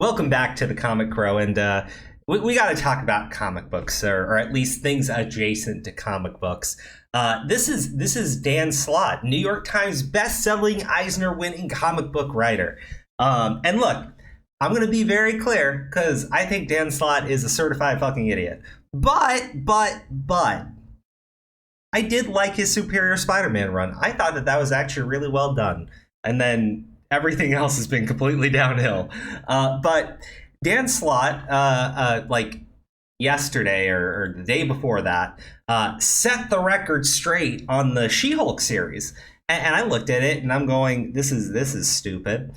Welcome back to the Comic Crow, and we got to talk about comic books, or at least things adjacent to comic books. This is Dan Slott, New York Times best-selling Eisner-winning comic book writer. And look, I'm going to be very clear because I think Dan Slott is a certified fucking idiot. But I did like his Superior Spider-Man run. I thought that was actually really well done, and then everything else has been completely downhill. But Dan Slott, like yesterday or the day before that, set the record straight on the She-Hulk series. And I looked at it and I'm going, this is stupid.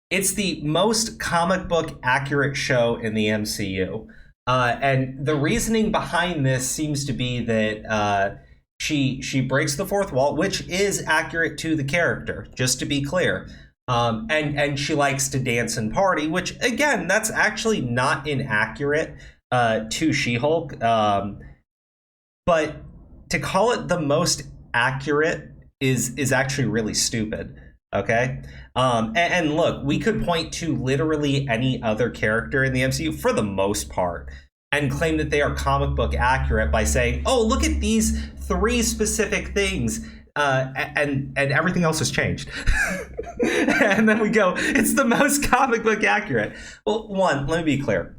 It's the most comic book accurate show in the MCU. And the reasoning behind this seems to be that she breaks the fourth wall, which is accurate to the character, just to be clear. And she likes to dance and party, which, again, that's actually not inaccurate to She-Hulk. But to call it the most accurate is actually really stupid, okay? And look, we could point to literally any other character in the MCU, for the most part, and claim that they are comic book accurate by saying, oh, look at these 3 specific things, and everything else has changed. And then we go, it's the most comic book accurate. Well, one, let me be clear.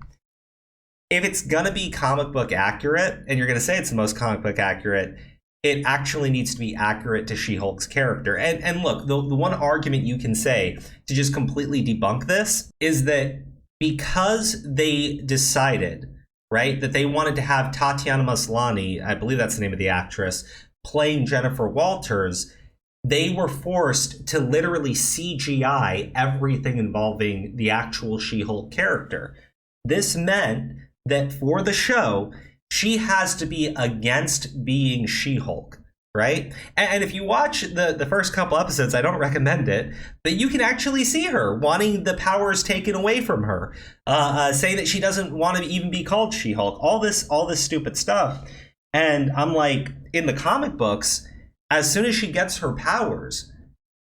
If it's gonna be comic book accurate, and you're gonna say it's the most comic book accurate, it actually needs to be accurate to She-Hulk's character. And look, the one argument you can say to just completely debunk this is that because they decided, right, that they wanted to have Tatiana Maslany, I believe that's the name of the actress, playing Jennifer Walters, they were forced to literally CGI everything involving the actual She-Hulk character. This meant that for the show, she has to be against being She-Hulk, right? And if you watch the first couple episodes, I don't recommend it, but you can actually see her wanting the powers taken away from her, saying that she doesn't want to even be called She-Hulk, all this stupid stuff. And I'm like, in the comic books, as soon as she gets her powers,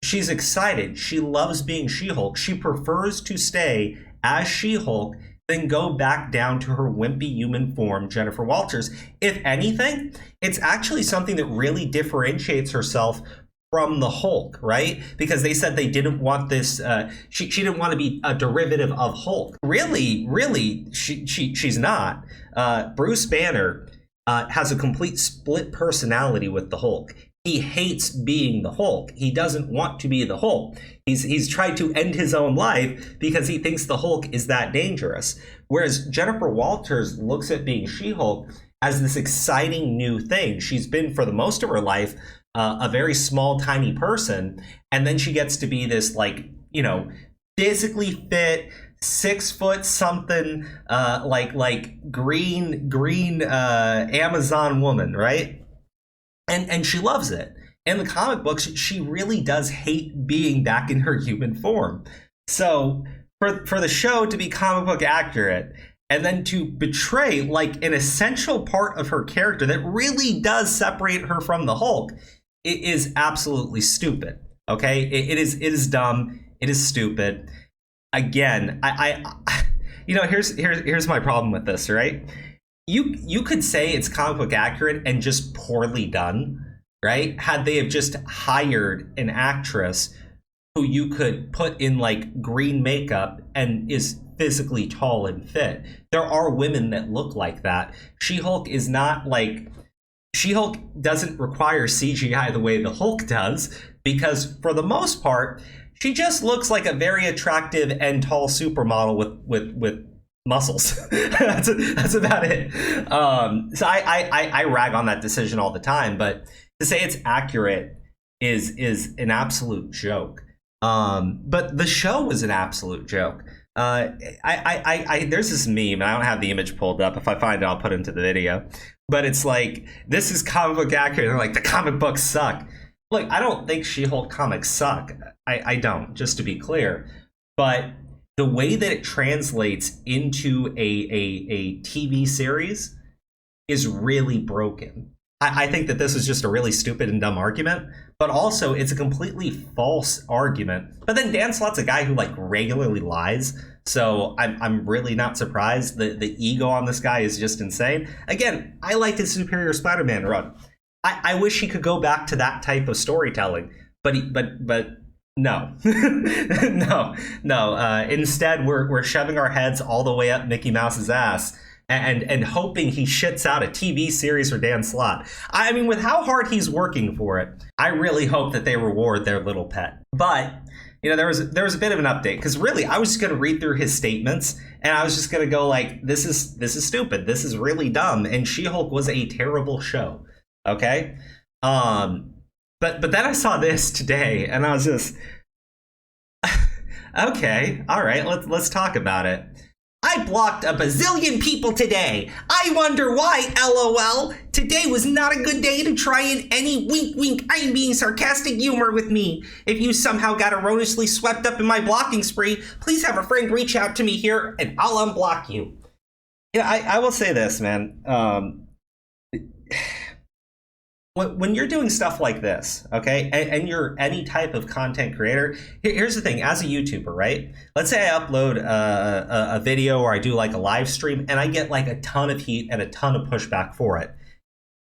she's excited. She loves being She-Hulk. She prefers to stay as She-Hulk than go back down to her wimpy human form, Jennifer Walters. If anything, it's actually something that really differentiates herself from the Hulk, right? Because they said they didn't want this, she didn't want to be a derivative of Hulk. Really, she's not. Bruce Banner has a complete split personality with the Hulk. He hates being the Hulk. He doesn't want to be the Hulk. He's tried to end his own life because he thinks the Hulk is that dangerous. Whereas Jennifer Walters looks at being She-Hulk as this exciting new thing. She's been, for the most of her life, a very small, tiny person. And then she gets to be this, like, physically fit, 6 foot something, like green Amazon woman, right? And she loves it. In the comic books, she really does hate being back in her human form. So for the show to be comic book accurate and then to betray like an essential part of her character that really does separate her from the Hulk, it is absolutely stupid. Okay, it is dumb. It is stupid. Again, I here's my problem with this, right? You could say it's comic book accurate and just poorly done, right? Had they have just hired an actress who you could put in like green makeup and is physically tall and fit. There are women that look like that. She-Hulk is not like... She-Hulk doesn't require CGI the way the Hulk does, because for the most part, she just looks like a very attractive and tall supermodel with muscles. that's about it. So I rag on that decision all the time, but to say it's accurate is an absolute joke. But the show was an absolute joke. There's this meme, and I don't have the image pulled up. If I find it, I'll put it into the video. But it's like, this is comic book accurate. They're like, the comic books suck. Look, I don't think She-Hulk comics suck. I don't, just to be clear. But the way that it translates into a TV series is really broken. I think that this was just a really stupid and dumb argument, but also it's a completely false argument. But then Dan Slott's a guy who like regularly lies, so I'm really not surprised. The ego on this guy is just insane. Again, I liked his Superior Spider-Man run. I wish he could go back to that type of storytelling, but no, no. Instead, we're shoving our heads all the way up Mickey Mouse's ass and hoping he shits out a TV series for Dan Slott. I mean, with how hard he's working for it, I really hope that they reward their little pet. But you know, there was a bit of an update because really, I was just going to read through his statements and I was just going to go like, this is stupid. This is really dumb. And She-Hulk was a terrible show. Okay. But then I saw this today and I was just, okay, all right, let's talk about it. I blocked a bazillion people today. I wonder why, LOL. Today was not a good day to try in any wink wink I'm being sarcastic humor with me. If you somehow got erroneously swept up in my blocking spree, please have a friend reach out to me here and I'll unblock you. Yeah, I will say this, man. When you're doing stuff like this, okay, and you're any type of content creator, here's the thing, as a YouTuber, right? Let's say I upload a video or I do like a live stream and I get like a ton of heat and a ton of pushback for it.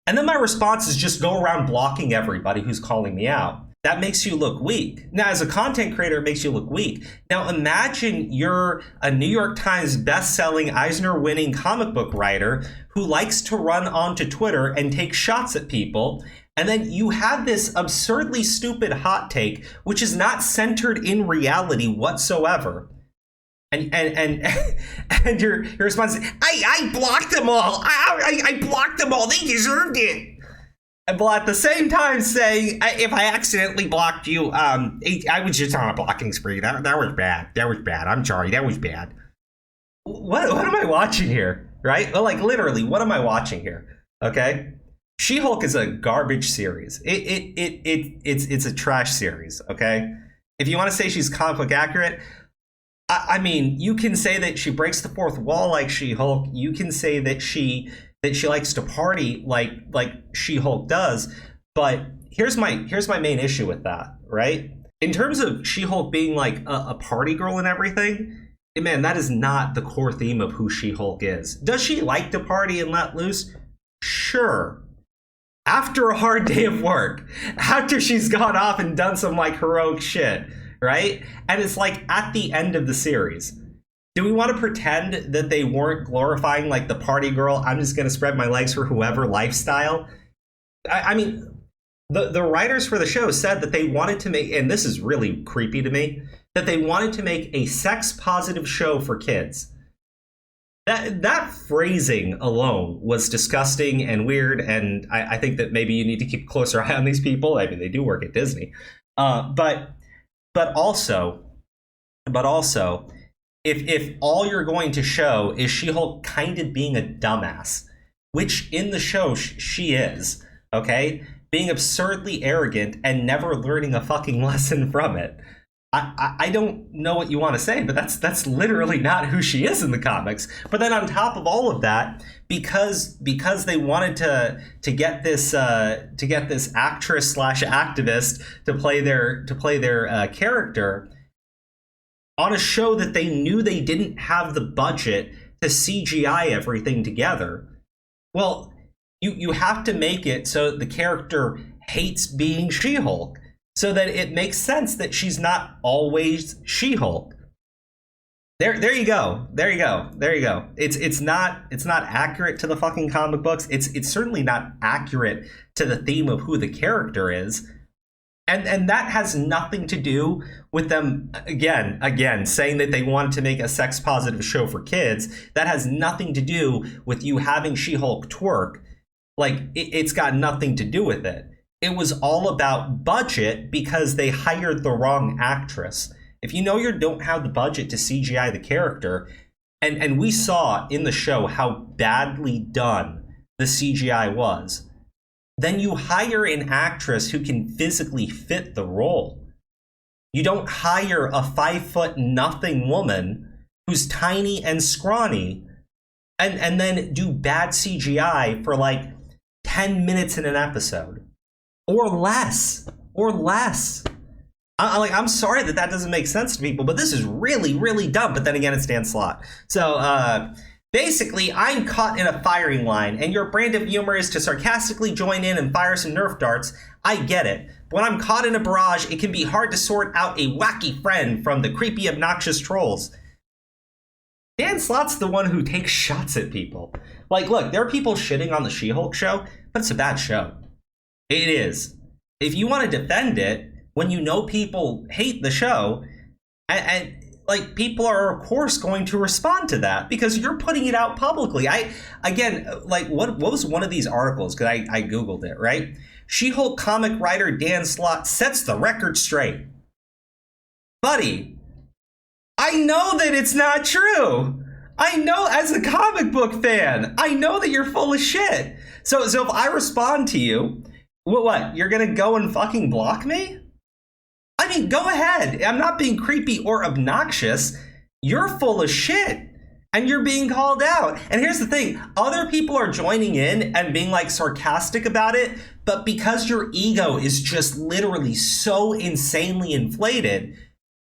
And then my response is just go around blocking everybody who's calling me out. That makes you look weak. Now, as a content creator, it makes you look weak. Now, imagine you're a New York Times best-selling, Eisner-winning comic book writer who likes to run onto Twitter and take shots at people, and then you have this absurdly stupid hot take, which is not centered in reality whatsoever. And your response is, I blocked them all. I blocked them all. They deserved it. But at the same time saying, if I accidentally blocked you, I was just on a blocking spree. That was bad. That was bad. I'm sorry. That was bad. What am I watching here? Right? Well, like literally, what am I watching here? Okay? She-Hulk is a garbage series. It's a trash series. Okay? If you want to say she's comic book accurate, I mean, you can say that she breaks the fourth wall like She-Hulk. You can say that she likes to party like She-Hulk does, but here's my main issue with that, right? In terms of She-Hulk being like a party girl and everything, man, that is not the core theme of who She-Hulk is. Does she like to party and let loose? Sure. After a hard day of work, after she's gone off and done some like heroic shit, right? And it's like at the end of the series. Do we want to pretend that they weren't glorifying like the party girl, I'm just going to spread my legs for whoever lifestyle? I mean, the writers for the show said that they wanted to make, and this is really creepy to me, that they wanted to make a sex-positive show for kids. That phrasing alone was disgusting and weird, and I think that maybe you need to keep a closer eye on these people. I mean, they do work at Disney. But also, if all you're going to show is She-Hulk kind of being a dumbass, which in the show she is, okay? Being absurdly arrogant and never learning a fucking lesson from it. I don't know what you want to say, but that's literally not who she is in the comics. But then on top of all of that, because they wanted to get this actress / activist to play their character on a show that they knew they didn't have the budget to CGI everything together. Well, you have to make it so the character hates being She-Hulk, so that it makes sense that she's not always She-Hulk. There you go. It's not accurate to the fucking comic books. It's certainly not accurate to the theme of who the character is. And that has nothing to do with them, again, saying that they wanted to make a sex-positive show for kids. That has nothing to do with you having She-Hulk twerk. Like, it's got nothing to do with it. It was all about budget because they hired the wrong actress. If you know you don't have the budget to CGI the character, and we saw in the show how badly done the CGI was, then you hire an actress who can physically fit the role. You don't hire a 5'0" woman who's tiny and scrawny and then do bad CGI for like 10 minutes in an episode. Or less. I'm sorry that doesn't make sense to people, but this is really, really dumb. But then again, it's Dan Slott. So basically, I'm caught in a firing line, and your brand of humor is to sarcastically join in and fire some Nerf darts. I get it. But when I'm caught in a barrage, it can be hard to sort out a wacky friend from the creepy, obnoxious trolls. Dan Slott's the one who takes shots at people. Like, look, there are people shitting on the She-Hulk show, but it's a bad show. It is. If you want to defend it, when you know people hate the show, and like, people are of course going to respond to that because you're putting it out publicly. What was one of these articles? Because I Googled it, right? She-Hulk comic writer Dan Slott sets the record straight. Buddy, I know that it's not true. I know, as a comic book fan, I know that you're full of shit. So if I respond to you, what? You're gonna go and fucking block me? I mean, go ahead. I'm not being creepy or obnoxious. You're full of shit. And you're being called out. And here's the thing. Other people are joining in and being like sarcastic about it. But because your ego is just literally so insanely inflated,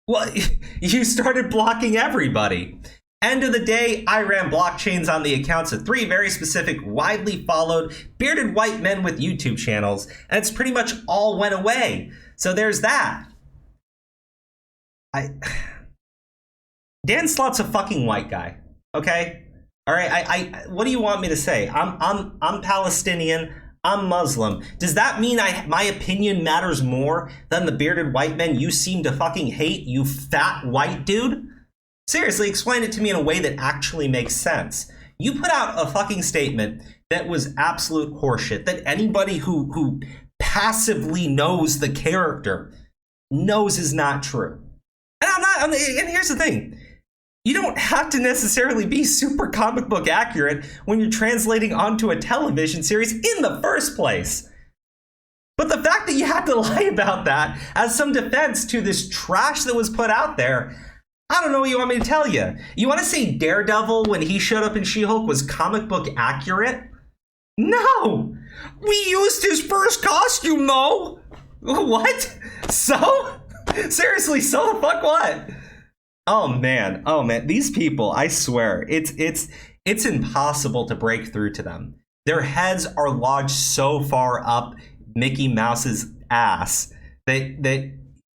well, you started blocking everybody. End of the day, I ran blockchains on the accounts of 3 very specific, widely followed, bearded white men with YouTube channels. And it's pretty much all went away. So there's that. Dan Slott's a fucking white guy, okay? All right. What do you want me to say? I'm Palestinian. I'm Muslim. Does that mean my opinion matters more than the bearded white men you seem to fucking hate, you fat white dude? Seriously, explain it to me in a way that actually makes sense. You put out a fucking statement that was absolute horseshit, that anybody who passively knows the character knows is not true. And and here's the thing. You don't have to necessarily be super comic book accurate when you're translating onto a television series in the first place. But the fact that you had to lie about that as some defense to this trash that was put out there, I don't know what you want me to tell you. You want to say Daredevil, when he showed up in She-Hulk, was comic book accurate? No! We used his first costume, though! What? So? Seriously, so the fuck what? Oh man, these people, I swear, it's impossible to break through to them. Their heads are lodged so far up Mickey Mouse's ass that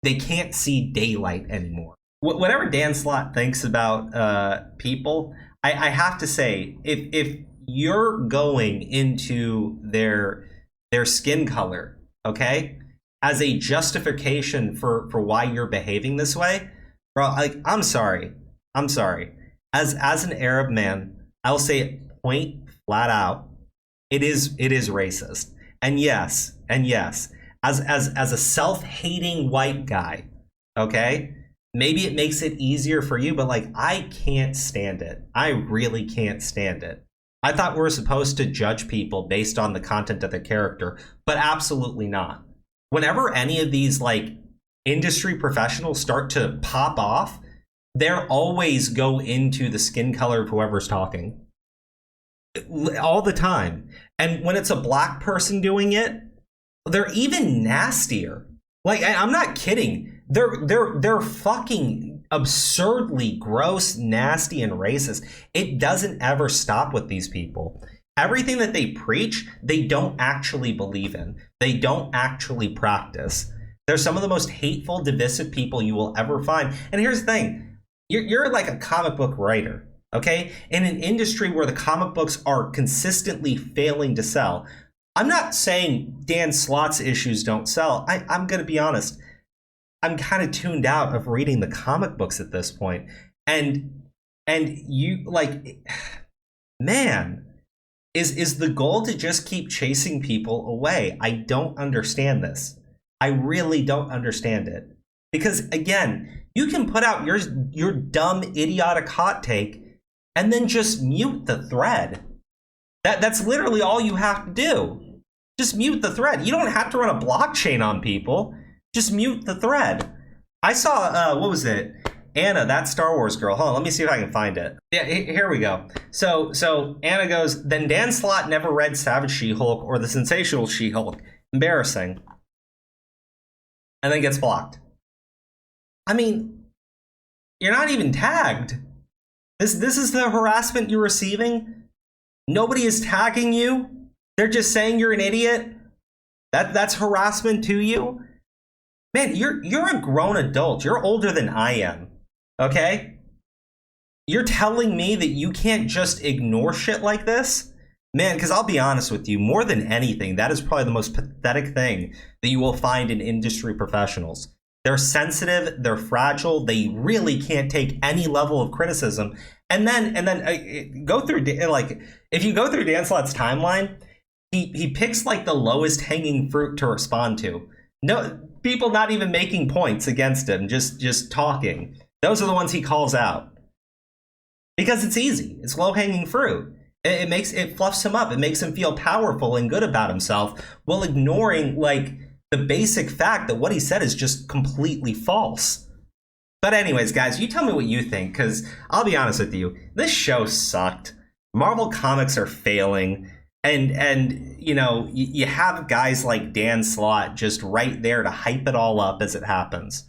they can't see daylight anymore. Whatever Dan Slott thinks about people, I have to say, if you're going into their skin color, okay, as a justification for why you're behaving this way, bro, like, I'm sorry. As an Arab man, I'll say it point flat out. It is racist. And yes, as a self-hating white guy, okay, maybe it makes it easier for you, but like, I can't stand it. I really can't stand it. I thought we were supposed to judge people based on the content of the character, but absolutely not. Whenever any of these like industry professionals start to pop off, they're always go into the skin color of whoever's talking. All the time. And when it's a black person doing it, they're even nastier. Like, I'm not kidding. They're fucking absurdly gross, nasty, and racist. It doesn't ever stop with these people. Everything that they preach, they don't actually believe in. They don't actually practice. They're some of the most hateful, divisive people you will ever find. And here's the thing. You're like a comic book writer, okay? In an industry where the comic books are consistently failing to sell. I'm not saying Dan Slott's issues don't sell. I'm going to be honest. I'm kind of tuned out of reading the comic books at this point. And you, like, man, is the goal to just keep chasing people away? I don't understand this. I really don't understand it. Because, again, you can put out your dumb, idiotic hot take and then just mute the thread. That's literally all you have to do. Just mute the thread. You don't have to run a blockchain on people. Just mute the thread. I saw, what was it? Anna, that Star Wars girl. Hold on, let me see if I can find it. Yeah, here we go. So Anna goes, then Dan Slott never read Savage She-Hulk or The Sensational She-Hulk. Embarrassing. And then gets blocked. I mean, you're not even tagged. This is the harassment you're receiving? Nobody is tagging you? They're just saying you're an idiot? That's harassment to you? Man, you're a grown adult. You're older than I am. Okay? You're telling me that you can't just ignore shit like this? Man, because I'll be honest with you, more than anything, that is probably the most pathetic thing that you will find in industry professionals. They're sensitive, they're fragile, they really can't take any level of criticism. And then go through, like, if you go through Dan Slott's timeline, he picks like the lowest hanging fruit to respond to. No, people not even making points against him, just talking. Those are the ones he calls out. Because it's easy. It's low-hanging fruit. It fluffs him up. It makes him feel powerful and good about himself while ignoring like the basic fact that what he said is just completely false. But anyways, guys, you tell me what you think, because I'll be honest with you, this show sucked. Marvel Comics are failing. And you know, you have guys like Dan Slott just right there to hype it all up as it happens.